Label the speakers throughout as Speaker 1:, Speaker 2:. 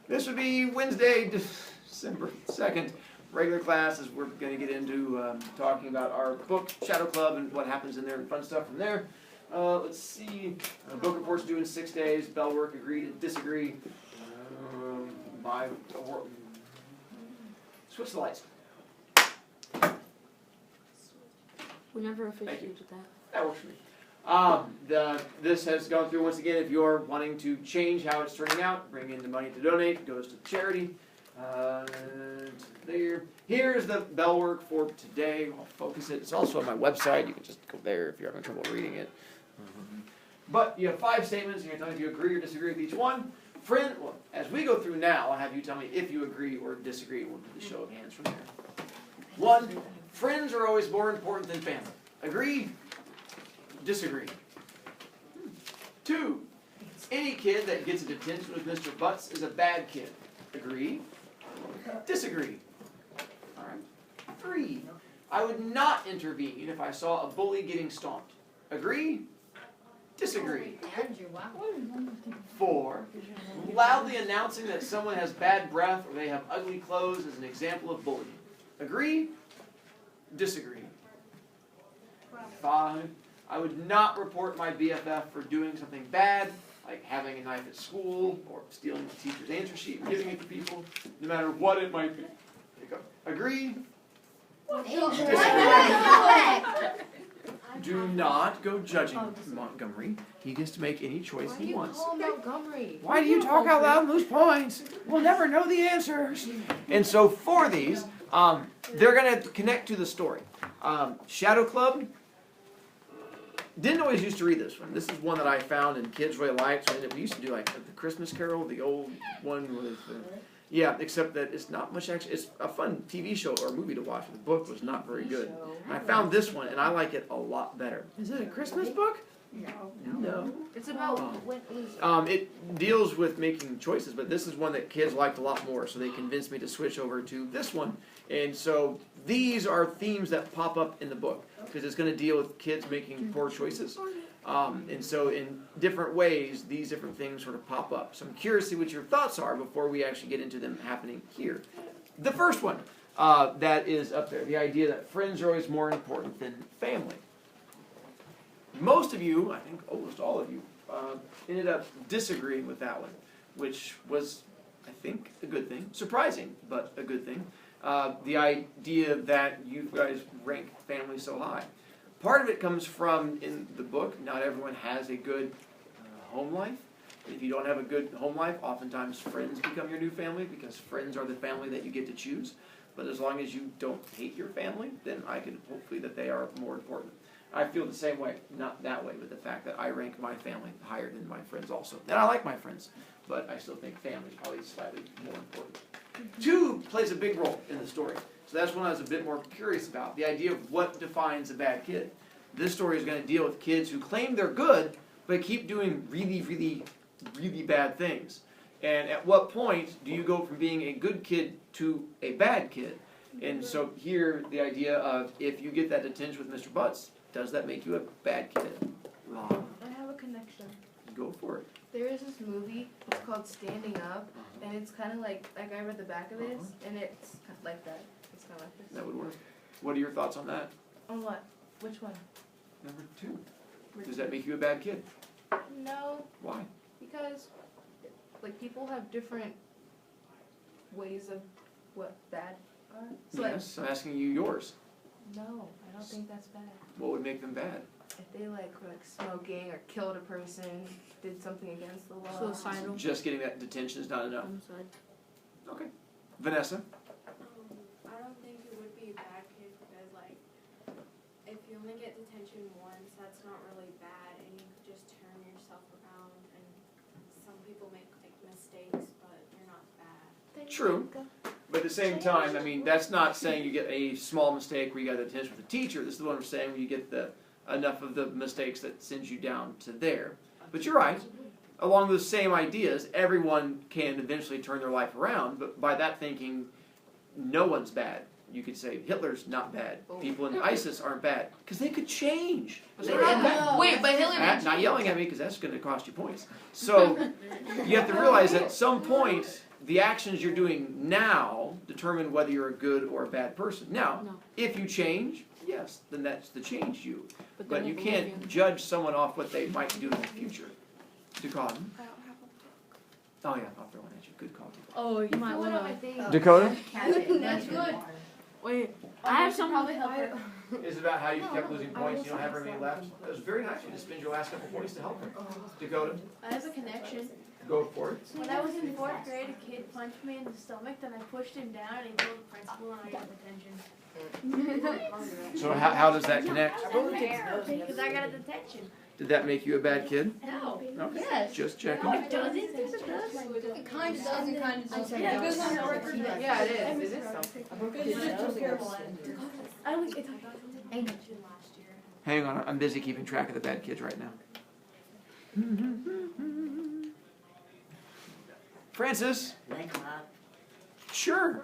Speaker 1: This would be Wednesday, December 2nd. Regular classes, we're going to get into talking about our book, Shadow Club, and what happens in there and fun stuff from there. Let's see. Book report's due in 6 days. Bell work, agree to disagree. Switch the lights.
Speaker 2: We never officially did that.
Speaker 1: That works for me. This has gone through once again. If you're wanting to change how it's turning out, bring in the money to donate. It goes to charity. Here's the bell work for today. I'll focus it. It's also on my website. You can just go there if you're having trouble reading it. But you have 5 statements, and you're telling me if you agree or disagree with each one. Well, as we go through now, I'll have you tell me if you agree or disagree. We'll do the show of hands from there. 1, friends are always more important than family. Agree? Disagree. 2, any kid that gets a detention with Mr. Butts is a bad kid. Agree? Disagree. All right. 3, I would not intervene if I saw a bully getting stomped. Agree? Disagree. 4, loudly announcing that someone has bad breath or they have ugly clothes is an example of bullying. Agree? Disagree. 5, I would not report my BFF for doing something bad, like having a knife at school or stealing the teacher's answer sheet and giving it to people, no matter what it might be. Agree? Disagree. Do not go judging Montgomery. He gets to make any choice he wants. Why do you talk out loud and lose points? We'll never know the answers. And so for these, they're going to connect to the story. Shadow Club. Didn't always used to read this one. This is one that I found and kids really liked. So we used to do like the Christmas Carol, the old one with, yeah, except that it's not much action. It's a fun TV show or movie to watch. The book was not very good. And I found this one and I like it a lot better. Is it a Christmas book? No.
Speaker 2: It's about
Speaker 1: it deals with making choices, but this is one that kids liked a lot more, so they convinced me to switch over to this one. And so these are themes that pop up in the book, because it's going to deal with kids making poor choices. And so in different ways, these different things sort of pop up. So I'm curious to see what your thoughts are before we actually get into them happening here. The first one that is up there, the idea that friends are always more important than family. Most of you, I think almost all of you, ended up disagreeing with that one, which was, I think, a good thing. Surprising, but a good thing. The idea that you guys rank family so high. Part of it comes from, in the book, not everyone has a good home life. If you don't have a good home life, oftentimes friends become your new family, because friends are the family that you get to choose. But as long as you don't hate your family, then I can hopefully that they are more important. I feel the same way, not that way, but the fact that I rank my family higher than my friends also. And I like my friends, but I still think family is probably slightly more important. 2 plays a big role in the story. So that's one I was a bit more curious about, the idea of what defines a bad kid. This story is going to deal with kids who claim they're good, but keep doing really, really, really bad things. And at what point do you go from being a good kid to a bad kid? And so here, the idea of if you get that detention with Mr. Butts, does that make you a bad kid?
Speaker 3: I have a connection.
Speaker 1: Go for it.
Speaker 3: There is this movie, it's called Standing Up, and it's kind of like I read the back of this, and it's kind of like that. It's kind of like this.
Speaker 1: That would work. What are your thoughts on that?
Speaker 3: On what? Which one?
Speaker 1: Number 2. Does that make you a bad kid?
Speaker 3: No.
Speaker 1: Why?
Speaker 3: Because, like, people have different ways of what bad are. So
Speaker 1: Yes, I'm asking you yours.
Speaker 3: No, I don't think that's bad.
Speaker 1: What would make them bad?
Speaker 3: If they were like smoking or killed a person, did something against the law.
Speaker 2: Suicidal.
Speaker 1: Just getting that detention is not enough.
Speaker 2: Homicide.
Speaker 1: Okay. Vanessa?
Speaker 4: I don't think it would be a bad kid because, like, if you only get detention once, that's not really bad, and you could just turn yourself around. And some people make like mistakes, but you're not bad.
Speaker 1: True. But at the same time, I mean, that's not saying you get a small mistake where you got the detention with the teacher. This is the one I'm saying where you get enough of the mistakes that sends you down to there. But you're right. Along those same ideas, everyone can eventually turn their life around, but by that thinking, no one's bad. You could say Hitler's not bad. People in ISIS aren't bad. Because they could change.
Speaker 2: Wait, but Hitler...
Speaker 1: Not yelling at me because that's going to cost you points. So you have to realize at some point, the actions you're doing now determine whether you're a good or a bad person. Now,
Speaker 2: No.
Speaker 1: if you change, yes, then that's the change you.
Speaker 2: But
Speaker 1: But
Speaker 2: they
Speaker 1: you
Speaker 2: won't
Speaker 1: can't
Speaker 2: believe you.
Speaker 1: judge someone off what they might do in the future. Dakota? Oh yeah, I'll throw one at you. Good call.
Speaker 2: Oh, you might
Speaker 3: What
Speaker 2: want
Speaker 3: do I
Speaker 2: to.
Speaker 3: think?
Speaker 1: Dakota?
Speaker 3: That's good.
Speaker 2: Wait, I have some.
Speaker 3: Probably help her.
Speaker 1: Is it about how you kept losing points, you don't have very many left? It was very nice of you to spend your last couple points to help her. Dakota,
Speaker 3: I have a connection.
Speaker 1: go for it.
Speaker 3: When I was in 4th grade, a kid punched me in the stomach, then I pushed him down and he told the principal and I got detention.
Speaker 1: So how does that connect?
Speaker 3: Because I got a detention.
Speaker 1: Did that make you a bad kid?
Speaker 3: No.
Speaker 1: Okay,
Speaker 3: Yes.
Speaker 1: just checking.
Speaker 3: It does. It does.
Speaker 5: It kind of does and kind of doesn't.
Speaker 3: Yeah,
Speaker 5: It goes on the record.
Speaker 3: Yeah, it is. It is something.
Speaker 5: It's just a terrible attitude.
Speaker 3: I like it.
Speaker 4: last year.
Speaker 1: Hang on, I'm busy keeping track of the bad kids right now. Francis? Sure.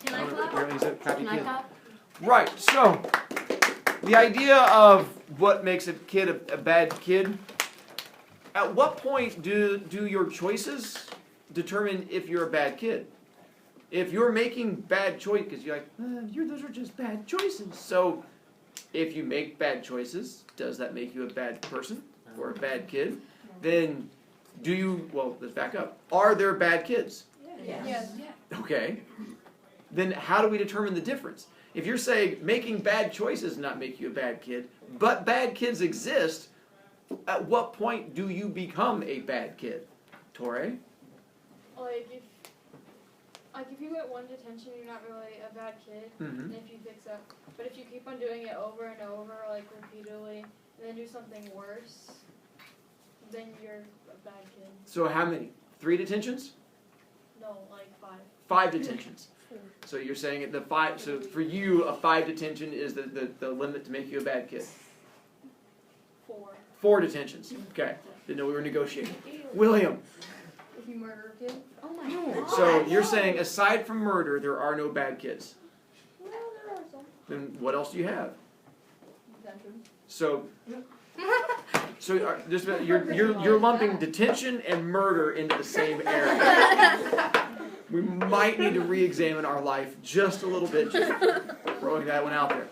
Speaker 3: Can I clap?
Speaker 1: Apparently he's a crappy
Speaker 2: Can I
Speaker 1: kid.
Speaker 2: clap?
Speaker 1: Right, so the idea of what makes a kid a bad kid, at what point do your choices determine if you're a bad kid? If you're making bad choices, because you're like, those are just bad choices. So if you make bad choices, does that make you a bad person or a bad kid? Then let's back up. Are there bad kids?
Speaker 3: Yes.
Speaker 1: Okay. Then how do we determine the difference? If you're saying making bad choices not make you a bad kid, but bad kids exist, at what point do you become a bad kid? Torre?
Speaker 6: Like if you get one detention, you're not really a bad kid,
Speaker 1: Mm-hmm.
Speaker 6: and if you fix up. But if you keep on doing it over and over, like repeatedly, and then do something worse, then you're a bad kid.
Speaker 1: So how many? 3 detentions?
Speaker 6: No, like 5.
Speaker 1: 5 detentions. So you're saying the 5. So for you, a 5 detention is the limit to make you a bad kid.
Speaker 6: 4.
Speaker 1: 4 detentions. Okay. Didn't know we were negotiating. William.
Speaker 5: If you murder a kid.
Speaker 3: Oh my god.
Speaker 1: So you're saying aside from murder, there are no bad kids.
Speaker 5: Well, there are some.
Speaker 1: Then what else do you have?
Speaker 5: Detention.
Speaker 1: So you're lumping detention and murder into the same area. We might need to re-examine our life just a little bit. Just throwing that one out there.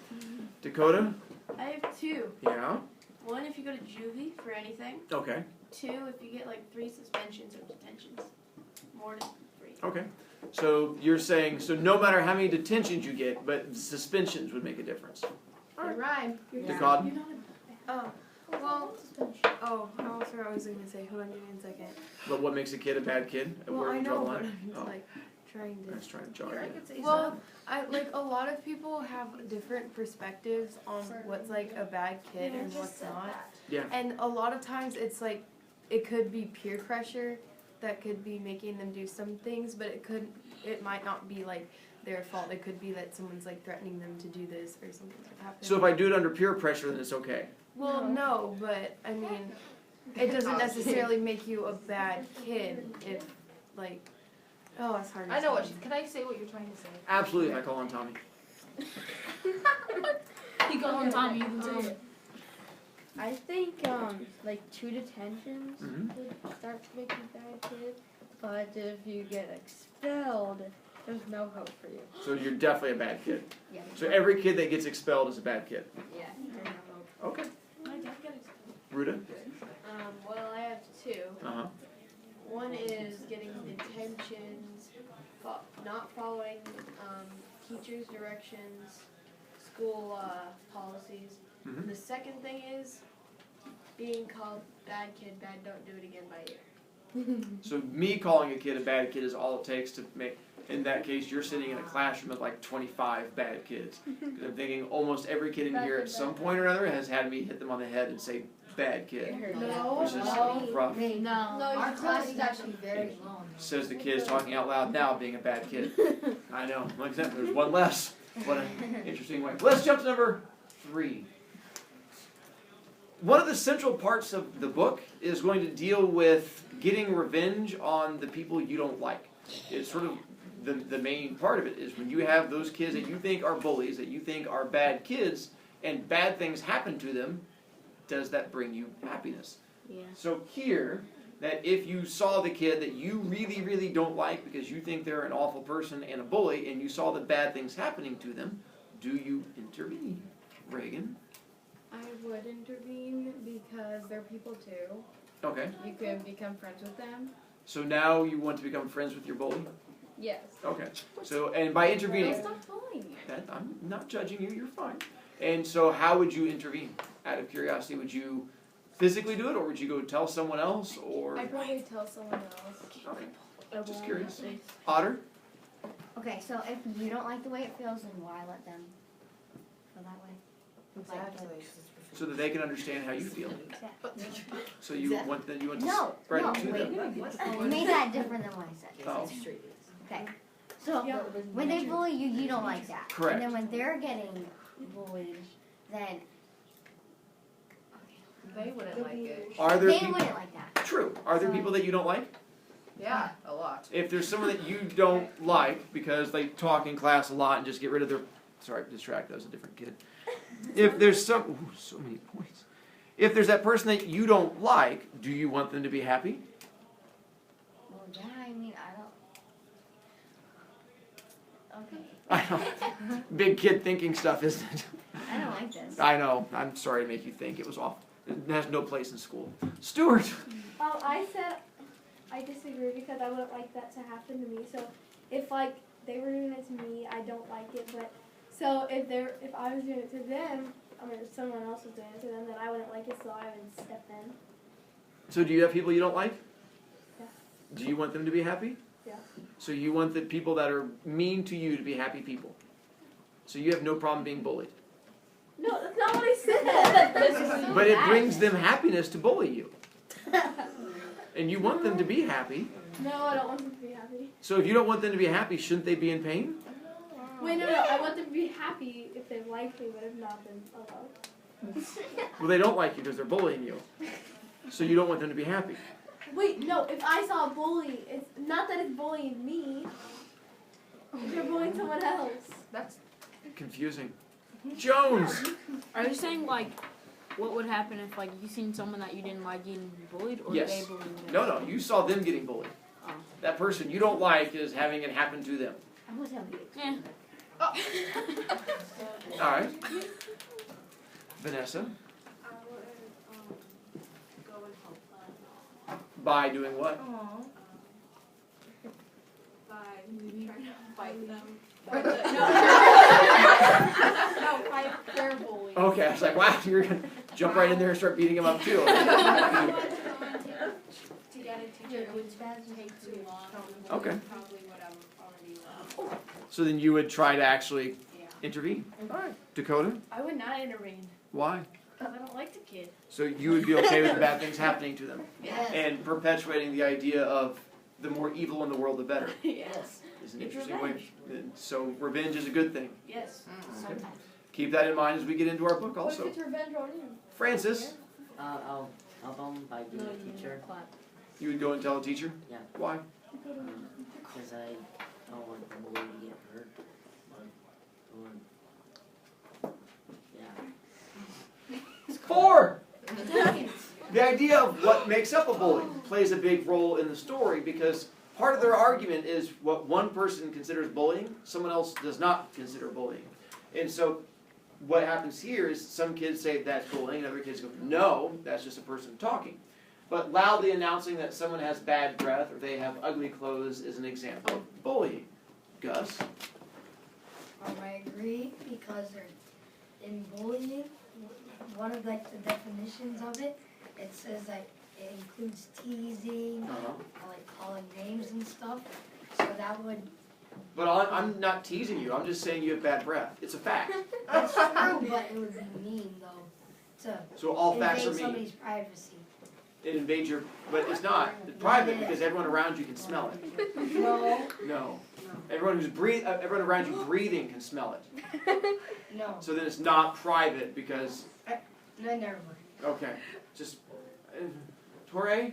Speaker 1: Dakota?
Speaker 3: I have 2.
Speaker 1: Yeah.
Speaker 3: 1 if you go to juvie for anything.
Speaker 1: Okay.
Speaker 3: 2 if you get like 3 suspensions or detentions. More than 3.
Speaker 1: Okay. So you're saying no matter how many detentions you get, but suspensions would make a difference.
Speaker 3: They rhyme.
Speaker 1: Dakota?
Speaker 3: Oh. Well. Oh, I was going to say. Hold on, give me a second.
Speaker 1: But what makes a kid a bad kid?
Speaker 3: Well,
Speaker 1: Where
Speaker 3: I
Speaker 1: do you draw
Speaker 3: know,
Speaker 1: the
Speaker 3: but
Speaker 1: line?
Speaker 3: I'm just like trying to.
Speaker 1: I was trying to jog it.
Speaker 3: Well, I like a lot of people have different perspectives on what's like a bad kid and what's not.
Speaker 1: Yeah.
Speaker 3: And a lot of times it's like it could be peer pressure that could be making them do some things, but it might not be like their fault. It could be that someone's like threatening them to do this or something like that.
Speaker 1: So if I do it under peer pressure, then it's okay.
Speaker 3: Well, no, but I mean, it doesn't necessarily make you a bad kid if like. Oh, that's hard to
Speaker 7: I know
Speaker 3: say.
Speaker 7: what. Can I say what you're trying to say?
Speaker 1: Absolutely, if I call on Tommy.
Speaker 2: You go on Tommy, you can say it.
Speaker 8: I think like 2 detentions
Speaker 1: Mhm.
Speaker 8: would start to make you a bad kid, but if you get expelled, there's no hope for you.
Speaker 1: So you're definitely a bad kid.
Speaker 8: Yeah.
Speaker 1: So every kid that gets expelled is a bad kid.
Speaker 8: Yeah. There's no hope.
Speaker 1: Okay. Ruta?
Speaker 3: Well, I have 2.
Speaker 1: Uh-huh.
Speaker 3: 1 is getting detentions, not following teachers' directions, school policies.
Speaker 1: Mhm.
Speaker 3: The second thing is being called bad kid, bad, don't do it again by you.
Speaker 1: So me calling a kid a bad kid is all it takes to make, in that case, you're sitting in a classroom of like 25 bad kids. 'Cause I'm thinking almost every kid in here at some point or another has had me hit them on the head and say bad kid. Which is rough.
Speaker 2: No.
Speaker 5: Our class is actually very long.
Speaker 1: Says the kid is talking out loud now being a bad kid. I know. Like that, there's one less. What an interesting way. Let's jump to number 3. One of the central parts of the book is going to deal with getting revenge on the people you don't like. It's sort of the main part of it is when you have those kids that you think are bullies, that you think are bad kids, and bad things happen to them, does that bring you happiness?
Speaker 2: Yeah.
Speaker 1: So here, that if you saw the kid that you really, really don't like because you think they're an awful person and a bully, and you saw the bad things happening to them, do you intervene? Reagan?
Speaker 8: I would intervene because they're people too.
Speaker 1: Okay.
Speaker 8: You can become friends with them.
Speaker 1: So now you want to become friends with your bully?
Speaker 8: Yes.
Speaker 1: Okay. So, and by intervening,
Speaker 8: Stop bullying you.
Speaker 1: that, I'm not judging you, you're fine. And so how would you intervene? Out of curiosity, would you physically do it, or would you go tell someone else, or?
Speaker 8: I'd probably tell someone else.
Speaker 1: Okay. Just curious. Otter?
Speaker 7: Okay, so if you don't like the way it feels, then why let them feel that way?
Speaker 9: Exactly.
Speaker 1: So that they can understand how you feel.
Speaker 7: Exactly.
Speaker 1: So you want to
Speaker 7: No,
Speaker 1: spread
Speaker 7: no,
Speaker 1: it to
Speaker 7: wait.
Speaker 1: them.
Speaker 7: You made that different than what I said.
Speaker 1: Oh.
Speaker 7: Okay. So when they bully you, you don't like that.
Speaker 1: Correct.
Speaker 7: And then when they're getting bullied, then
Speaker 9: They wouldn't like it.
Speaker 1: Are there
Speaker 7: they
Speaker 1: people?
Speaker 7: wouldn't like that.
Speaker 1: True. Are there people that you don't like?
Speaker 9: Yeah, a lot.
Speaker 1: If there's someone that you don't like because they talk in class a lot and just get rid of their, sorry, distract. That was a different kid. If there's so many points. If there's that person that you don't like, do you want them to be happy?
Speaker 7: Well, yeah, I mean, I don't. Okay.
Speaker 1: I know. Big kid thinking stuff, isn't it?
Speaker 7: I don't like this.
Speaker 1: I know. I'm sorry to make you think. It was awful. It has no place in school. Stuart.
Speaker 10: I said I disagree because I wouldn't like that to happen to me. So if like they were doing it to me, I don't like it. But so if I was doing it to them, I mean if someone else was doing it to them, then I wouldn't like it. So I would step in.
Speaker 1: So do you have people you don't like?
Speaker 10: Yeah.
Speaker 1: Do you want them to be happy?
Speaker 10: Yeah.
Speaker 1: So you want the people that are mean to you to be happy people. So you have no problem being bullied.
Speaker 10: No, that's not what I said.
Speaker 1: But it brings them happiness to bully you. And you want them to be happy.
Speaker 10: No, I don't want them to be happy.
Speaker 1: So if you don't want them to be happy, shouldn't they be in pain?
Speaker 10: Wait, no, I want them to be happy if they like me, but if not, then oh well.
Speaker 1: Well, they don't like you because they're bullying you. So you don't want them to be happy.
Speaker 10: Wait, no, if I saw a bully, it's not that it's bullying me. They're bullying someone else.
Speaker 9: That's
Speaker 1: Confusing. Jones!
Speaker 2: Are you saying like, what would happen if like you seen someone that you didn't like getting bullied, or
Speaker 1: Yes.
Speaker 2: they bullied you?
Speaker 1: No, you saw them getting bullied.
Speaker 2: Oh.
Speaker 1: That person you don't like is having it happen to them.
Speaker 7: I will tell you.
Speaker 2: Yeah.
Speaker 1: All right. Vanessa,
Speaker 4: I would go and help them
Speaker 1: by doing what?
Speaker 4: by trying to fight them.
Speaker 6: No, fight their bully.
Speaker 1: Okay, I was like, wow, you're going to jump right in there and start beating him up too.
Speaker 4: To get a teacher, it would take too long.
Speaker 1: Okay.
Speaker 4: Probably what I've already left.
Speaker 1: So then you would try to actually
Speaker 4: Yeah.
Speaker 1: intervene. All right. Dakota,
Speaker 10: I would not intervene
Speaker 1: why?
Speaker 10: because I don't like the kid.
Speaker 1: So you would be okay with bad things happening to them
Speaker 7: Yes.
Speaker 1: and perpetuating the idea of the more evil in the world, the better.
Speaker 10: Yes.
Speaker 1: Is an interesting way. So revenge is a good thing.
Speaker 10: Yes.
Speaker 1: Okay. Keep that in mind as we get into our book
Speaker 10: What if
Speaker 1: also.
Speaker 10: it's revenge on you?
Speaker 1: Francis,
Speaker 11: I'll help them by being a teacher.
Speaker 1: you would go and tell a teacher?
Speaker 11: Yeah.
Speaker 1: Why?
Speaker 11: Because I don't want the bully to get hurt. Yeah.
Speaker 1: 4! The idea of what makes up a bully plays a big role in the story because part of their argument is what one person considers bullying, someone else does not consider bullying. And so what happens here is some kids say that's bullying, and other kids go, no, that's just a person talking. But loudly announcing that someone has bad breath or they have ugly clothes is an example of bullying. Gus?
Speaker 5: I agree because in bullying, one of like the definitions of it, it says like it includes teasing, or like calling names and stuff. So that would.
Speaker 1: But I'm not teasing you. I'm just saying you have bad breath. It's a fact.
Speaker 5: That's true, but it would be mean though to
Speaker 1: So all facts are
Speaker 5: invade
Speaker 1: mean.
Speaker 5: somebody's privacy.
Speaker 1: It invades your, but it's not. It's private because everyone around you can smell it.
Speaker 5: No,
Speaker 1: No. Everyone everyone around you breathing can smell it.
Speaker 5: no,
Speaker 1: So then it's not private because,
Speaker 5: no, never mind.
Speaker 1: okay, just, Torre?
Speaker 6: I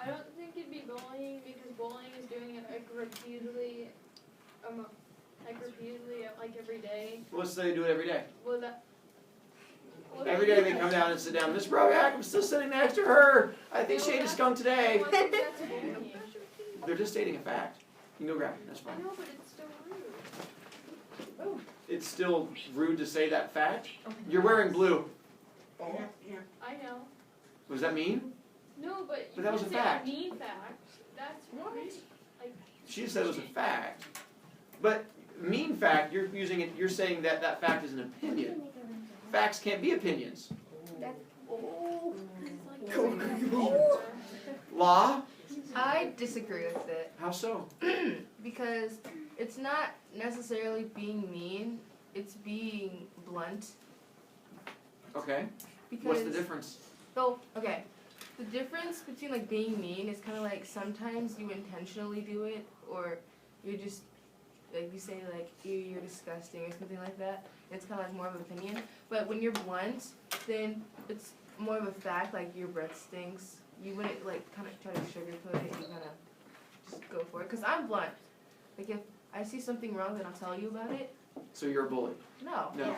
Speaker 6: don't think it'd be bullying because bullying is doing it like repeatedly, like every day.
Speaker 1: Let's say you do it every day.
Speaker 6: Well, that
Speaker 1: Every day they come down and sit down. Miss Brovak, I'm still sitting next to her. I think she ate a skunk today.
Speaker 6: Well, I think that's bullying.
Speaker 1: They're just stating a fact. You can go grab it. That's
Speaker 6: I
Speaker 1: fine.
Speaker 6: know, but it's still rude.
Speaker 1: It's still rude to say that fact. You're wearing blue.
Speaker 6: I know.
Speaker 1: Was that mean?
Speaker 6: No, but you
Speaker 1: But that was
Speaker 6: can
Speaker 1: a
Speaker 6: say
Speaker 1: fact.
Speaker 6: a mean fact. That's rude. Like,
Speaker 1: She said it was a fact. But mean fact, you're using it. You're saying that that fact is an opinion. Facts can't be opinions. Law?
Speaker 9: I disagree with it
Speaker 1: How so?
Speaker 9: because it's not necessarily being mean, it's being blunt.
Speaker 1: Okay.
Speaker 9: Because
Speaker 1: What's the difference?
Speaker 9: So, okay. The difference between like being mean is kind of like sometimes you intentionally do it, or you're just like you say like you're disgusting or something like that. It's kind of like more of an opinion. But when you're blunt, then it's more of a fact. Like your breath stinks. You wouldn't like kind of try to sugarcoat it. You kind of just go for it. Cause I'm blunt. Like if I see something wrong, then I'll tell you about it.
Speaker 1: So you're a bully?
Speaker 9: No.
Speaker 1: No.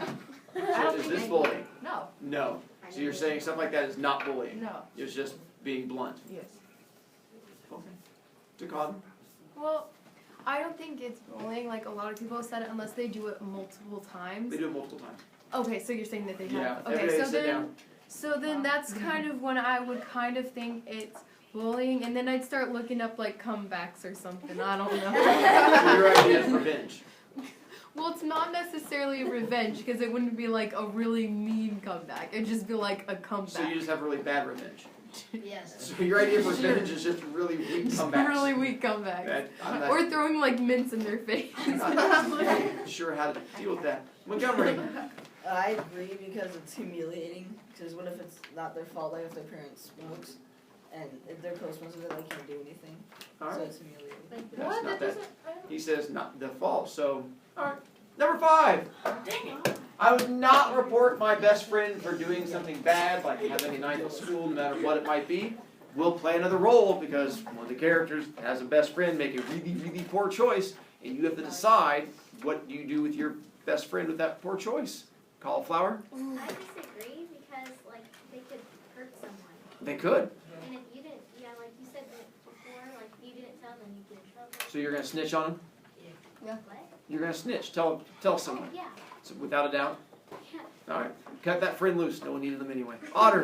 Speaker 9: I
Speaker 1: So
Speaker 9: don't
Speaker 1: is
Speaker 9: think
Speaker 1: this
Speaker 9: I-
Speaker 1: bullying?
Speaker 9: No.
Speaker 1: No. So you're saying stuff like that is not bullying?
Speaker 9: No.
Speaker 1: It's just being blunt.
Speaker 9: Yes.
Speaker 1: Okay. Jacqueline?
Speaker 3: Well, I don't think it's bullying. Like a lot of people have said it unless they do it multiple times.
Speaker 1: They do it multiple times.
Speaker 3: Okay, so you're saying that they
Speaker 1: Yeah.
Speaker 3: have.
Speaker 1: Every
Speaker 3: Okay,
Speaker 1: day
Speaker 3: so
Speaker 1: they sit
Speaker 3: then,
Speaker 1: down.
Speaker 3: so then that's kind of when I would kind of think it's bullying, and then I'd start looking up like comebacks or something. I don't know.
Speaker 1: So your idea is revenge.
Speaker 3: Well, it's not necessarily revenge because it wouldn't be like a really mean comeback. It'd just be like a comeback.
Speaker 1: So you just have really bad revenge.
Speaker 5: Yes.
Speaker 1: So your idea of revenge is just really weak comebacks.
Speaker 3: Really weak comebacks.
Speaker 1: That, I'm not,
Speaker 3: Or throwing like mints in their face.
Speaker 1: I'm not sure how to deal with that. Montgomery?
Speaker 12: I agree because it's humiliating. Because what if it's not their fault? Like if their parents smokes, and if they're co-sponsors, they like can't do anything.
Speaker 1: All
Speaker 12: So
Speaker 1: right.
Speaker 12: it's humiliating.
Speaker 1: That's
Speaker 6: what?
Speaker 1: not
Speaker 6: That
Speaker 1: that.
Speaker 6: doesn't. I don't.
Speaker 1: He says not the fault. So, all right. Number 5. Dang it. I would not report my best friend for doing something bad, like having a night at school, no matter what it might be. We'll play another role because one of the characters has a best friend make a really, really poor choice, and you have to decide what you do with your best friend with that poor choice. Cauliflower?
Speaker 7: I disagree because like they could hurt someone.
Speaker 1: They could.
Speaker 7: And if you didn't, yeah, like you said that before, like if you didn't tell them, you'd get in trouble.
Speaker 1: So you're gonna snitch on him?
Speaker 7: What?
Speaker 1: You're gonna snitch. Tell someone.
Speaker 7: Yeah.
Speaker 1: So without a doubt.
Speaker 7: Yeah.
Speaker 1: All right. Cut that friend loose. No one needed them anyway. Otter.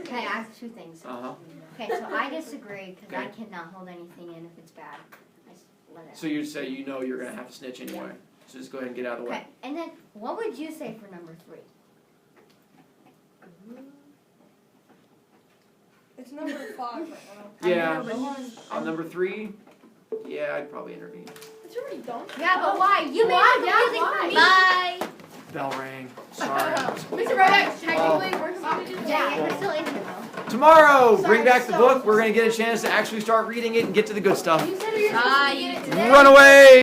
Speaker 7: Okay, I have 2 things.
Speaker 1: Uh-huh.
Speaker 7: Okay, so I disagree because I
Speaker 1: Okay.
Speaker 7: cannot hold anything in if it's bad. I just let it out.
Speaker 1: So you'd say you know you're gonna have to snitch anyway. So just go ahead and get out of the way.
Speaker 7: Okay, and then what would you say for number 3?
Speaker 8: It's number 5 right now.
Speaker 1: Yeah. On number 3, yeah, I'd probably intervene.
Speaker 8: It's already done.
Speaker 7: Yeah, but why? You made it confusing for me. Bye.
Speaker 1: Bell rang. Sorry.
Speaker 3: Mr. Reddick, technically we're supposed to do
Speaker 7: Yeah, we're still in here though.
Speaker 1: Tomorrow, bring back the book. We're gonna get a chance to actually start reading it and get to the good stuff.
Speaker 3: You said you're supposed to get it today.
Speaker 1: Run away!